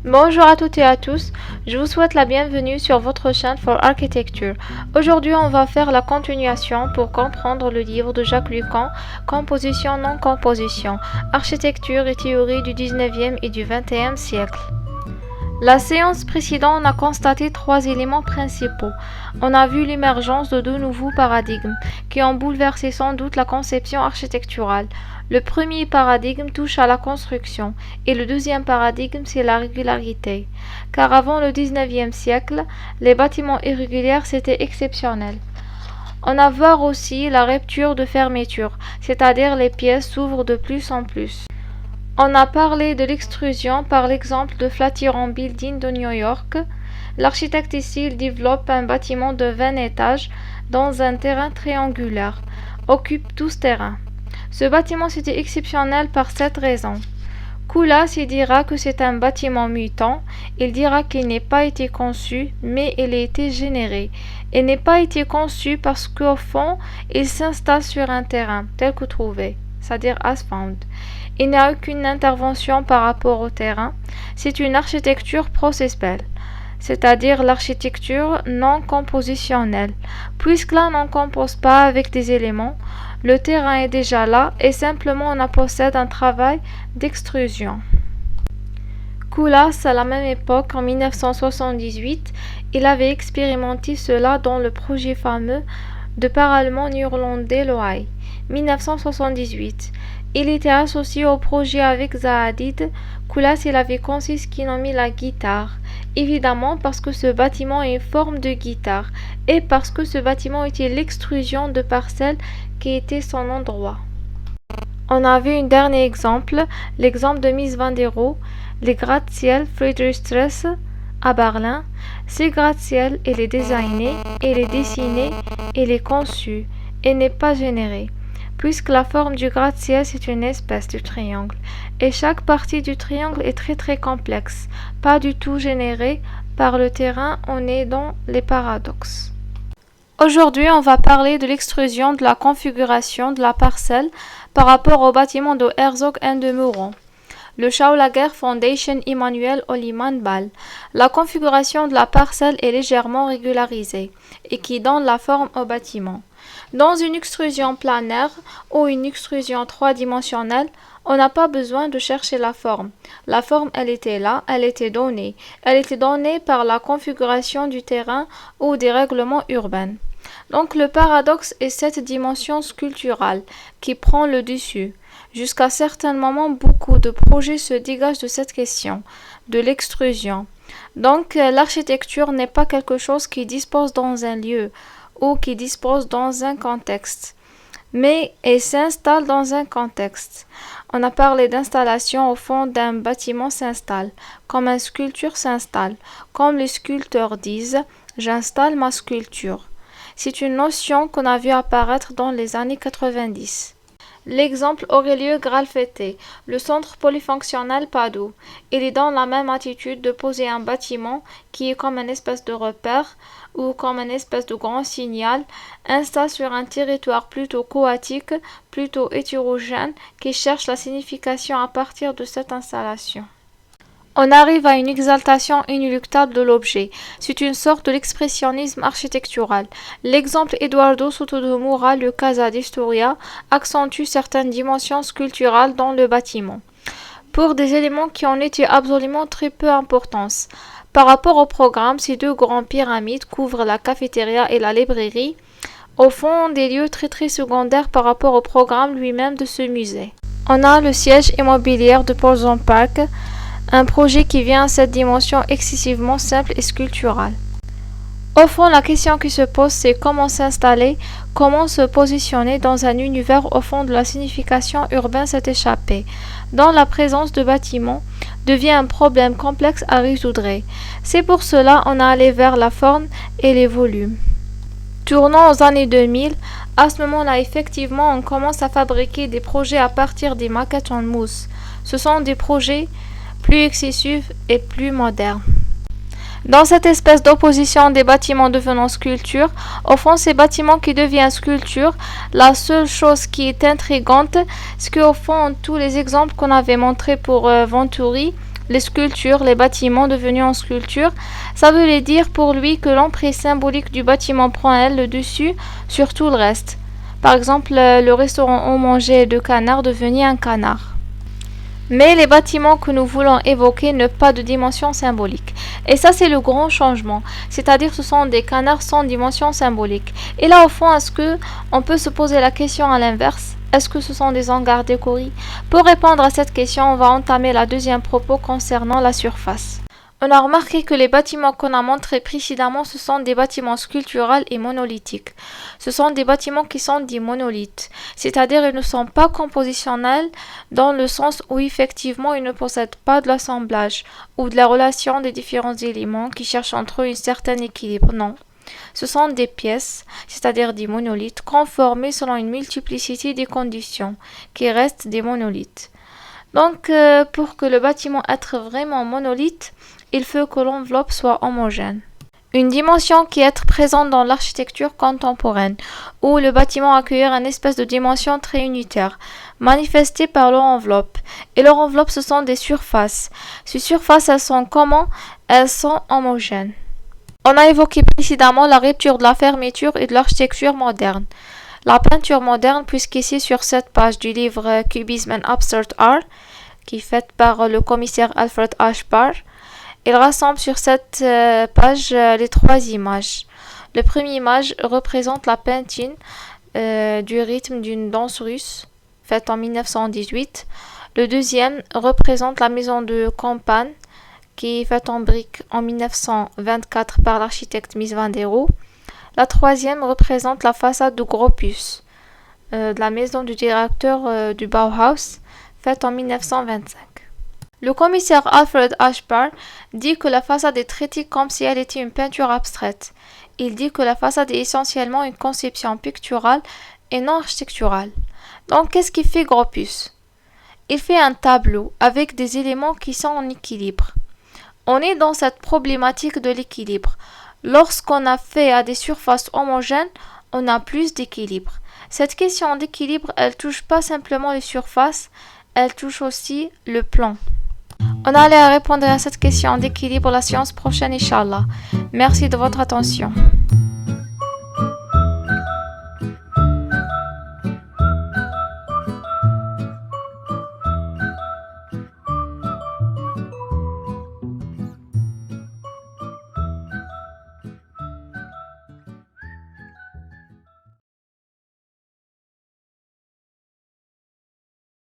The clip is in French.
Bonjour à toutes et à tous, je vous souhaite la bienvenue sur votre chaîne For Architecture. Aujourd'hui, on va faire la continuation pour comprendre le livre de Jacques Lucan, Composition non composition, architecture et théorie du 19e et du 20e siècle. La séance précédente, on a constaté trois éléments principaux. On a vu l'émergence de deux nouveaux paradigmes qui ont bouleversé sans doute la conception architecturale. Le premier paradigme touche à la construction et le deuxième paradigme, c'est la régularité. Car avant le 19e siècle, les bâtiments irréguliers c'était exceptionnel. On a vu aussi la rupture de fermeture, c'est-à-dire les pièces s'ouvrent de plus en plus. On a parlé de l'extrusion par l'exemple de Flatiron Building de New York. L'architecte ici développe un bâtiment de 20 étages dans un terrain triangulaire, occupe tout ce terrain. Ce bâtiment c'était exceptionnel par cette raison. Koulas dira que c'est un bâtiment mutant, il dira qu'il n'a pas été conçu, mais il a été généré. Il n'a pas été conçu parce qu'au fond, il s'installe sur un terrain tel que trouvé, c'est-à-dire as found. Il n'y a aucune intervention par rapport au terrain. C'est une architecture processuelle, c'est-à-dire l'architecture non compositionnelle. Puisque là, on ne compose pas avec des éléments, le terrain est déjà là et simplement on possède un travail d'extrusion. Koulas, à la même époque, en 1978, il avait expérimenté cela dans le projet fameux de parallèlement néerlandais Loai, 1978. Il était associé au projet avec Zaha Hadid. Koulas, il avait conçu ce qu'il nommait la guitare. Évidemment parce que ce bâtiment est une forme de guitare et parce que ce bâtiment était l'extrusion de parcelles qui était son endroit. On a vu un dernier exemple, l'exemple de Mies van der Rohe, les gratte-ciel Friedrichstraße à Berlin. Ce gratte-ciel, il est designé, il est dessiné, il est conçu et n'est pas généré. Puisque la forme du gratte-ciel c'est une espèce de triangle et chaque partie du triangle est très complexe, pas du tout générée par le terrain, on est dans les paradoxes. Aujourd'hui, on va parler de l'extrusion de la configuration de la parcelle par rapport au bâtiment de Herzog & de Meuron. Le Schaulager Foundation Immanuel Oliman Ball. La configuration de la parcelle est légèrement régularisée et qui donne la forme au bâtiment. Dans une extrusion planaire ou une extrusion trois-dimensionnelle, on n'a pas besoin de chercher la forme. La forme, elle était là, elle était donnée. Elle était donnée par la configuration du terrain ou des règlements urbains. Donc le paradoxe est cette dimension sculpturale qui prend le dessus. Jusqu'à certains moments, beaucoup de projets se dégagent de cette question, de l'extrusion. Donc l'architecture n'est pas quelque chose qui dispose dans un lieu ou qui dispose dans un contexte, mais elle s'installe dans un contexte. On a parlé d'installation au fond d'un bâtiment s'installe, comme une sculpture s'installe, comme les sculpteurs disent « j'installe ma sculpture ». C'est une notion qu'on a vu apparaître dans les années 90. L'exemple aurait lieu Gralfete, le centre polyfonctionnel Padoue. Il est dans la même attitude de poser un bâtiment qui est comme une espèce de repère ou comme une espèce de grand signal installé sur un territoire plutôt chaotique, plutôt hétérogène, qui cherche la signification à partir de cette installation. On arrive à une exaltation inéluctable de l'objet. C'est une sorte de l'expressionnisme architectural. L'exemple Eduardo Soto de Moura, le Casa d'Historia, accentue certaines dimensions sculpturales dans le bâtiment, pour des éléments qui ont été absolument très peu importance. Par rapport au programme, ces deux grandes pyramides couvrent la cafétéria et la librairie, au fond des lieux très secondaires par rapport au programme lui-même de ce musée. On a le siège immobilier de Paulson Park, un projet qui vient à cette dimension excessivement simple et sculpturale. Au fond, la question qui se pose, c'est comment s'installer, comment se positionner dans un univers au fond de la signification urbaine s'est échappée, dont la présence de bâtiments devient un problème complexe à résoudre. C'est pour cela qu'on a allé vers la forme et les volumes. Tournant aux années 2000, à ce moment-là, effectivement, on commence à fabriquer des projets à partir des maquettes en mousse. Ce sont des projets plus excessif et plus moderne. Dans cette espèce d'opposition des bâtiments devenant sculpture, au fond ces bâtiments qui deviennent sculpture, la seule chose qui est intrigante, c'est qu'au fond tous les exemples qu'on avait montrés pour Venturi, les sculptures, les bâtiments devenus en sculpture, ça veut dire pour lui que l'emprise symbolique du bâtiment prend elle le dessus sur tout le reste. Par exemple, le restaurant au manger de canard devenu un canard. Mais les bâtiments que nous voulons évoquer n'ont pas de dimension symbolique. Et ça, c'est le grand changement. C'est-à-dire ce sont des canards sans dimension symbolique. Et là, au fond, est-ce que on peut se poser la question à l'inverse? Est-ce que ce sont des hangars décorés? Pour répondre à cette question, on va entamer la deuxième propos concernant la surface. On a remarqué que les bâtiments qu'on a montrés précédemment, ce sont des bâtiments sculpturaux et monolithiques. Ce sont des bâtiments qui sont des monolithes, c'est-à-dire ils ne sont pas compositionnels dans le sens où effectivement ils ne possèdent pas de l'assemblage ou de la relation des différents éléments qui cherchent entre eux un certain équilibre. Non. Ce sont des pièces, c'est-à-dire des monolithes, conformés selon une multiplicité des conditions, qui restent des monolithes. Donc, pour que le bâtiment être vraiment monolithe, il faut que l'enveloppe soit homogène. Une dimension qui est présente dans l'architecture contemporaine, où le bâtiment accueille une espèce de dimension très unitaire, manifestée par leur enveloppe. Et leur enveloppe, ce sont des surfaces. Ces surfaces, elles sont comment? Elles sont homogènes. On a évoqué précédemment la rupture de la fermeture et de l'architecture moderne. La peinture moderne, puisqu'ici sur cette page du livre Cubism and Abstract Art, qui est faite par le commissaire Alfred Ashbar, il rassemble sur cette page les trois images. La première image représente la peinture du rythme d'une danse russe, faite en 1918. Le deuxième représente la maison de campagne, qui est faite en briques en 1924 par l'architecte Mies van der Rohe. La troisième représente la façade de Gropius, de la maison du directeur du Bauhaus, faite en 1925. Le commissaire Alfred Ashbar dit que la façade est traitée comme si elle était une peinture abstraite. Il dit que la façade est essentiellement une conception picturale et non architecturale. Donc, qu'est-ce qu'il fait Gropius? Il fait un tableau avec des éléments qui sont en équilibre. On est dans cette problématique de l'équilibre. Lorsqu'on a fait à des surfaces homogènes, on a plus d'équilibre. Cette question d'équilibre, elle touche pas simplement les surfaces, elle touche aussi le plan. On allait à répondre à cette question d'équilibre la séance prochaine, Inch'Allah. Merci de votre attention.